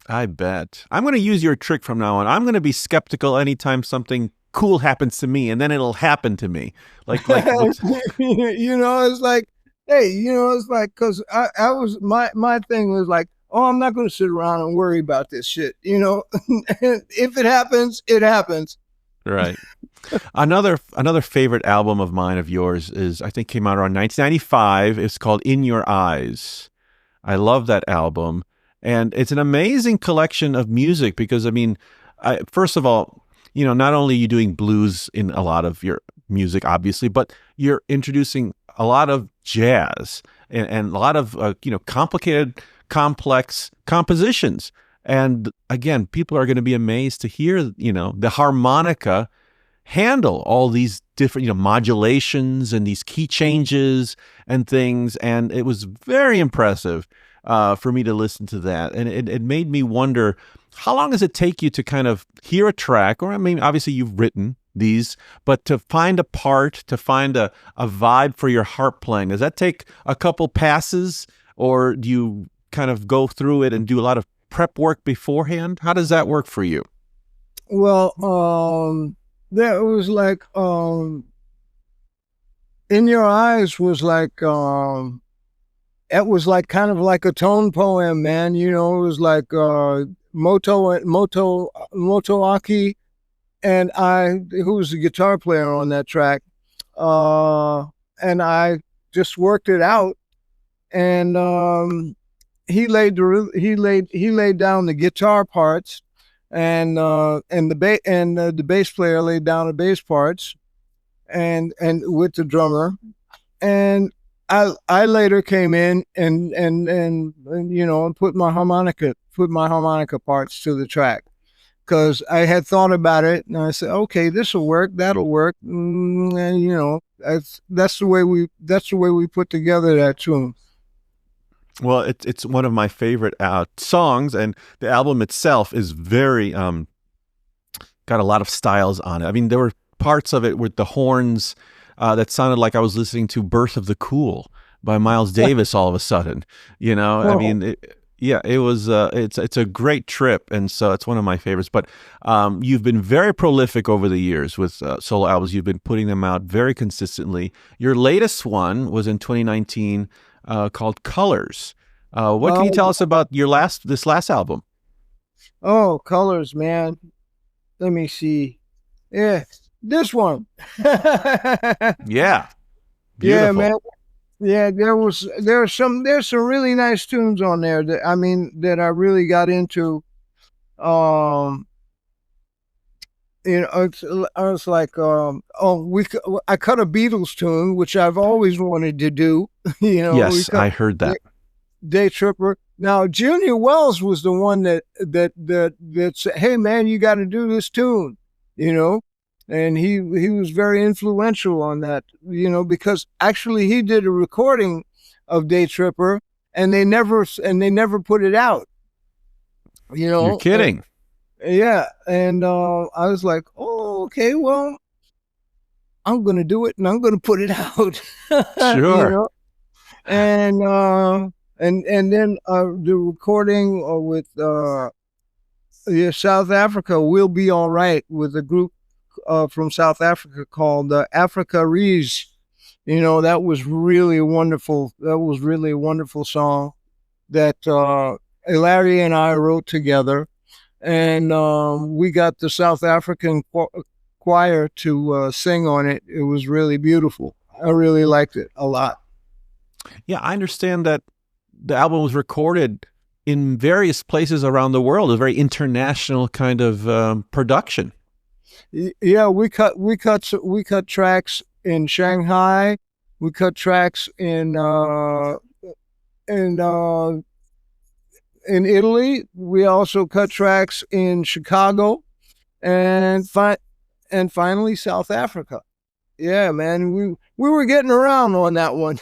I bet. I'm going to use your trick from now on. I'm going to be skeptical anytime something cool happens to me, and then it'll happen to me. Like it's like, hey, it's like, because I was, my thing was like, oh, I'm not going to sit around and worry about this shit. If it happens, it happens. Right. Another favorite album of mine of yours is, I think, came out around 1995. It's called In Your Eyes. I love that album. And it's an amazing collection of music because, I mean, first of all, not only are you doing blues in a lot of your music, obviously, but you're introducing a lot of jazz and a lot of, complicated, complex compositions. And again, people are going to be amazed to hear, the harmonica handle all these different, modulations and these key changes and things. And it was very impressive for me to listen to that. And it made me wonder, how long does it take you to kind of hear a track? Or I mean, obviously you've written these, but to find a part, to find a vibe for your harp playing, does that take a couple passes, or do you kind of go through it and do a lot of prep work beforehand? How does that work for you? Well, that was like In Your Eyes was like it was like kind of like a tone poem, man. You know, it was like Moto Aki and I, who was the guitar player on that track, and I just worked it out. And he laid down the guitar parts, and the bass player laid down the bass parts, and with the drummer, and I later came in and put my harmonica parts to the track, because I had thought about it and I said, okay, this will work, that'll work, and that's the way we put together that tune. Well, it's one of my favorite songs, and the album itself is very got a lot of styles on it. I mean, there were parts of it with the horns that sounded like I was listening to "Birth of the Cool" by Miles Davis. All of a sudden, I mean, it was. It's a great trip, and so it's one of my favorites. But you've been very prolific over the years with solo albums. You've been putting them out very consistently. Your latest one was in 2019. Called Colors. What can you tell us about this last album? Oh, Colors, man. Let me see. Yeah, this one. Yeah, beautiful. Yeah, man. Yeah, there's some really nice tunes on there that I really got into. I was like, I cut a Beatles tune, which I've always wanted to do. Yes, I heard that. Day Tripper. Now, Junior Wells was the one that said, "Hey, man, you got to do this tune," and he was very influential on that, because actually he did a recording of Day Tripper, and they never put it out. You're kidding. Yeah, and I was like, "Oh, okay, well, I'm gonna do it, and I'm gonna put it out." Sure. And then the recording with South Africa, "We'll Be All Right," with a group from South Africa called Africa Rees. That was really wonderful. That was really a wonderful song that Larry and I wrote together. And we got the South African choir to sing on it. It was really beautiful. I really liked it a lot. Yeah, I understand that the album was recorded in various places around the world, a very international kind of production. Yeah, we cut tracks in Shanghai. We cut tracks in Italy. We also cut tracks in Chicago, and finally South Africa. Yeah, man, we were getting around on that one.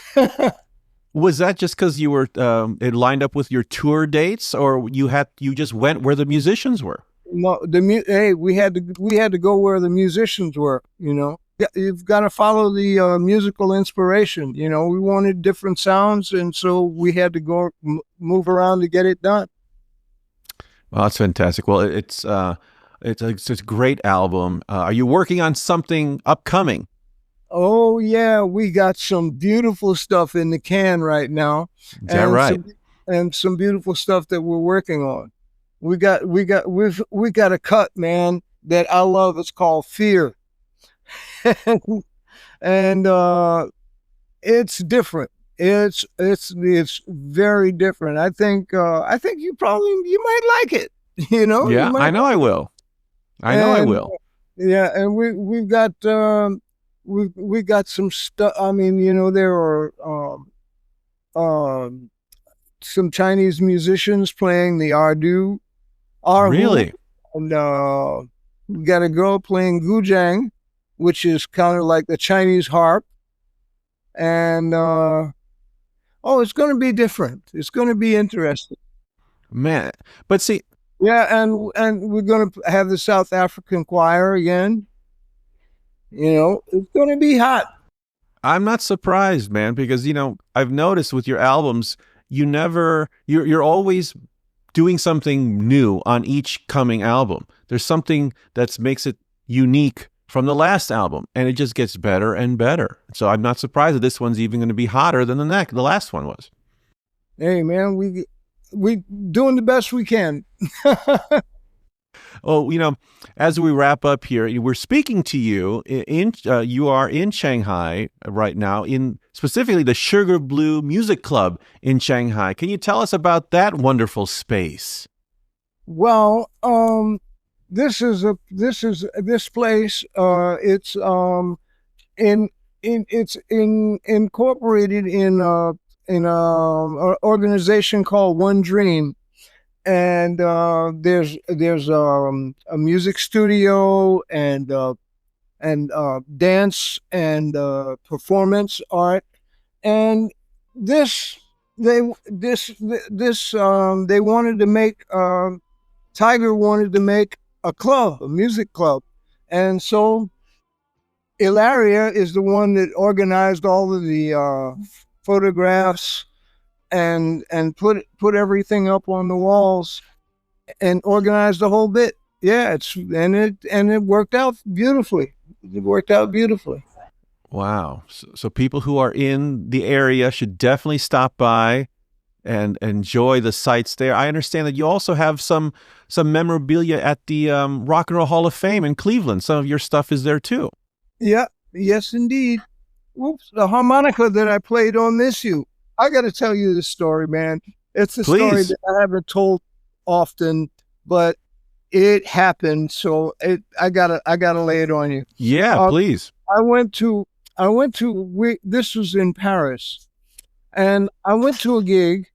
Was that just because you were it lined up with your tour dates, or you just went where the musicians were? No, we had to go where the musicians were. You've got to follow the musical inspiration. We wanted different sounds, and so we had to go move around to get it done. Well, that's fantastic. Well, it's a great album. Are you working on something upcoming? Oh yeah, we got some beautiful stuff in the can right now. Is that right? Some beautiful stuff that we're working on. We got a cut, man, that I love. It's called Fear. And it's different. It's very different. I think you might like it. Yeah, I know I will. I will. Yeah, and we've got we got some stuff. I mean, there are some Chinese musicians playing the erhu. Really? And we got a girl playing guzheng. which is kind of like the Chinese harp. And it's going to be different. It's going to be interesting. Man, but see, Yeah, and we're going to have the South African choir again. It's going to be hot. I'm not surprised, man, because I've noticed with your albums, you're always doing something new on each coming album. There's something that makes it unique from the last album, and it just gets better and better. So I'm not surprised that this one's even going to be hotter than the last one was. Hey, man, we doing the best we can. Oh, as we wrap up here, we're speaking to you you are in Shanghai right now, in specifically the Sugar Blue Music Club in Shanghai. Can you tell us about that wonderful space? Well, this place. It's incorporated in an organization called One Dream. And there's a music studio and dance and performance art, and they wanted to make Tiger wanted to make a music club, and so Ilaria is the one that organized all of the photographs and put everything up on the walls and organized the whole bit. Yeah, it worked out beautifully. It worked out beautifully. Wow. So people who are in the area should definitely stop by and enjoy the sights there. I understand that you also have some memorabilia at the Rock and Roll Hall of Fame in Cleveland. Some of your stuff is there too. Yeah, yes indeed. Whoops, the harmonica that I played on Miss You. I got to tell you this story, man. It's a story that I haven't told often, but it happened. So I gotta lay it on you. Yeah, please. This was in Paris, and I went to a gig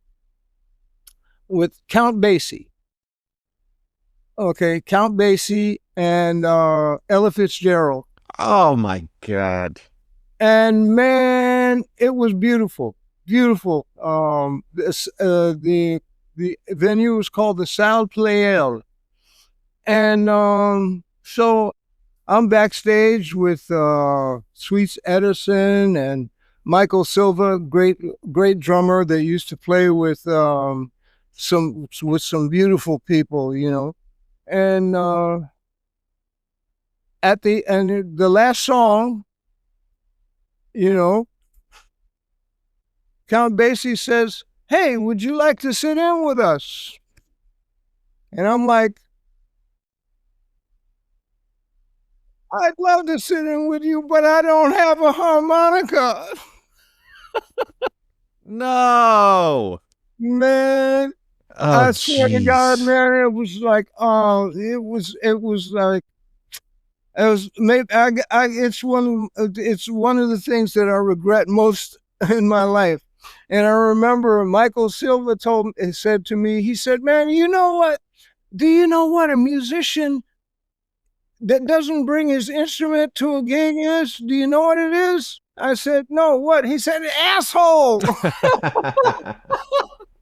with Count Basie. Okay, Count Basie and Ella Fitzgerald. Oh my God. And man, it was beautiful. Beautiful. The venue was called the Salle Pleyel. And so I'm backstage with Sweets Edison and Michael Silva, great drummer that used to play with some beautiful people, And at the end, the last song, Count Basie says, "Hey, would you like to sit in with us?" And I'm like, "I'd love to sit in with you, but I don't have a harmonica." No. Man, I swear to God, man, it was like, it's one of the things that I regret most in my life. And I remember Michael Silva said to me, he said, "Man, you know what? Do you know what a musician that doesn't bring his instrument to a gig is? Do you know what it is?" I said, "No, what?" He said, "Asshole."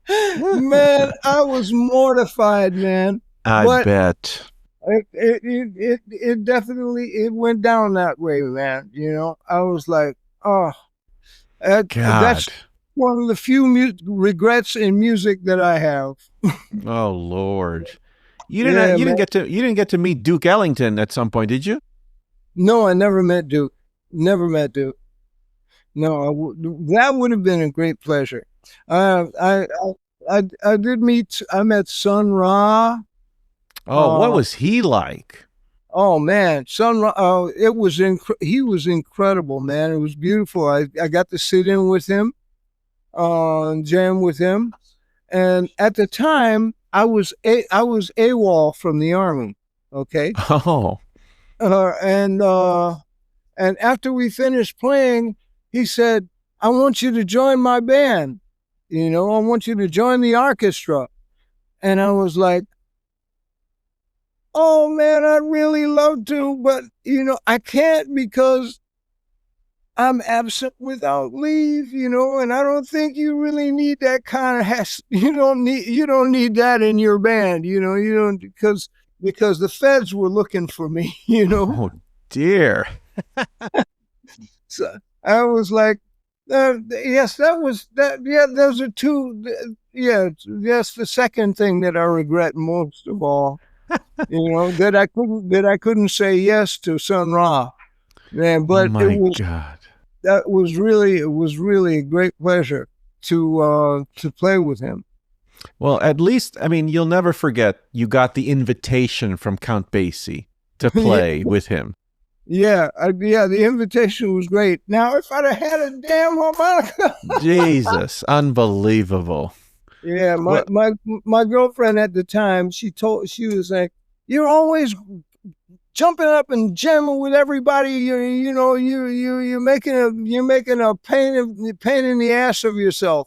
Man, I was mortified, man. I bet. It definitely went down that way, man. I was like, oh, that's one of the few regrets in music that I have. Oh Lord, you didn't get to meet Duke Ellington at some point, did you? No, I never met Duke. Never met Duke. No, that would have been a great pleasure. I met Sun Ra. Oh, what was he like? Oh man, Sun Ra. He was incredible, man. It was beautiful. I got to sit in with him, jam with him, and at the time I was AWOL from the Army. Okay. Oh. And after we finished playing, he said, "I want you to join my band. I want you to join the orchestra." And I was like, oh man, I'd really love to, but I can't because I'm absent without leave, and I don't think you really need that kind of you don't need that in your band, you don't, because the feds were looking for me, Oh dear. So I was like, yes, that was that. Yeah, those are two. Yeah, yes, the second thing that I regret most of all, that I couldn't say yes to Sun Ra, man. Oh But my God. it was really a great pleasure to play with him. Well, at least, I mean, you'll never forget you got the invitation from Count Basie to play with him. Yeah, the invitation was great. Now, if I'd have had a damn harmonica, Jesus, unbelievable. yeah, Well, my girlfriend at the time, she was like, "You're always jumping up and jamming with everybody. You're making a pain in the ass of yourself."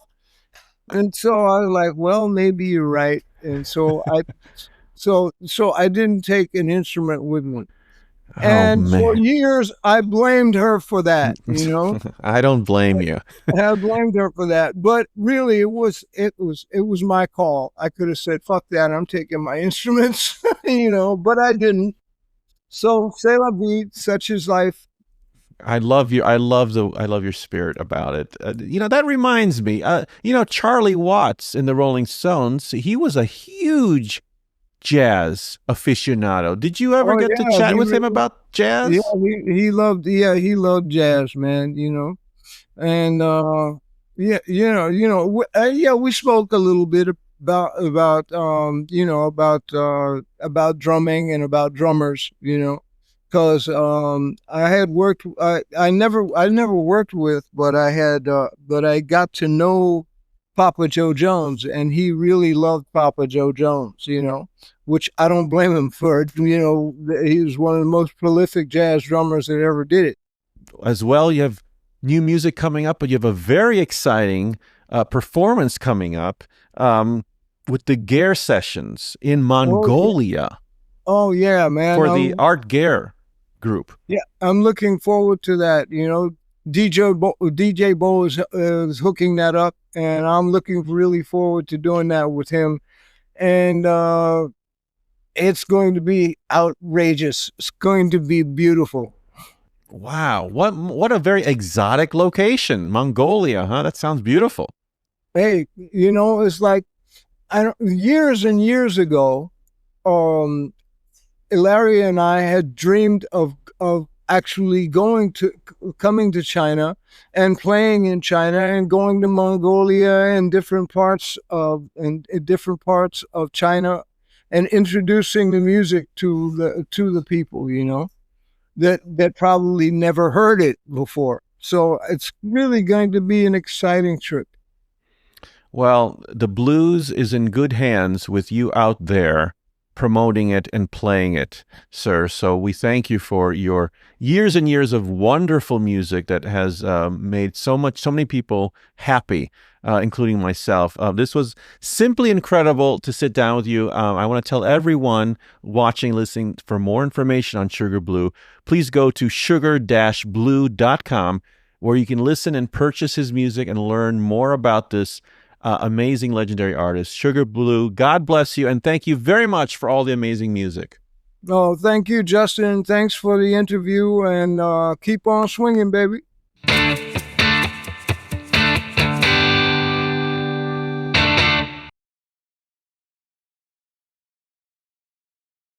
And so I was like, "Well, maybe you're right." And so I didn't take an instrument with me. oh And for man. years, I blamed her for that, I don't blame you. I blamed her for that. But really, it was my call. I could have said, fuck that, I'm taking my instruments, but I didn't. So, c'est la vie, such is life. I love you. I love your spirit about it. That reminds me, Charlie Watts in the Rolling Stones, he was a huge jazz aficionado. Did you ever Oh, get to yeah, chat with him about yeah, jazz? he loved jazz, man, and, we spoke a little bit about drumming and about drummers, because I never worked with, but I got to know Papa Joe Jones, and he really loved Papa Joe Jones, which I don't blame him for. He was one of the most prolific jazz drummers that ever did it. As well, you have new music coming up, but you have a very exciting performance coming up with the Gare sessions in Mongolia. Oh yeah, man. For the Art Gare group. Yeah, I'm looking forward to that. DJ Bo is hooking that up, and I'm looking really forward to doing that with him. And it's going to be outrageous. It's going to be beautiful. Wow, what a very exotic location, Mongolia, huh? That sounds beautiful. Hey, it's like years and years ago, Ilaria and I had dreamed of actually coming to China and playing in China and going to Mongolia and different parts of China and introducing the music to the people, that probably never heard it before. So it's really going to be an exciting trip. Well, the blues is in good hands with you out there promoting it and playing it, sir. So we thank you for your years and years of wonderful music that has made so many people happy, including myself. This was simply incredible to sit down with you. I want to tell everyone watching, listening, for more information on Sugar Blue, please go to sugar-blue.com, where you can listen and purchase his music and learn more about this amazing, legendary artist, Sugar Blue. God bless you, and thank you very much for all the amazing music. Oh, thank you, Justin. Thanks for the interview, and keep on swinging, baby.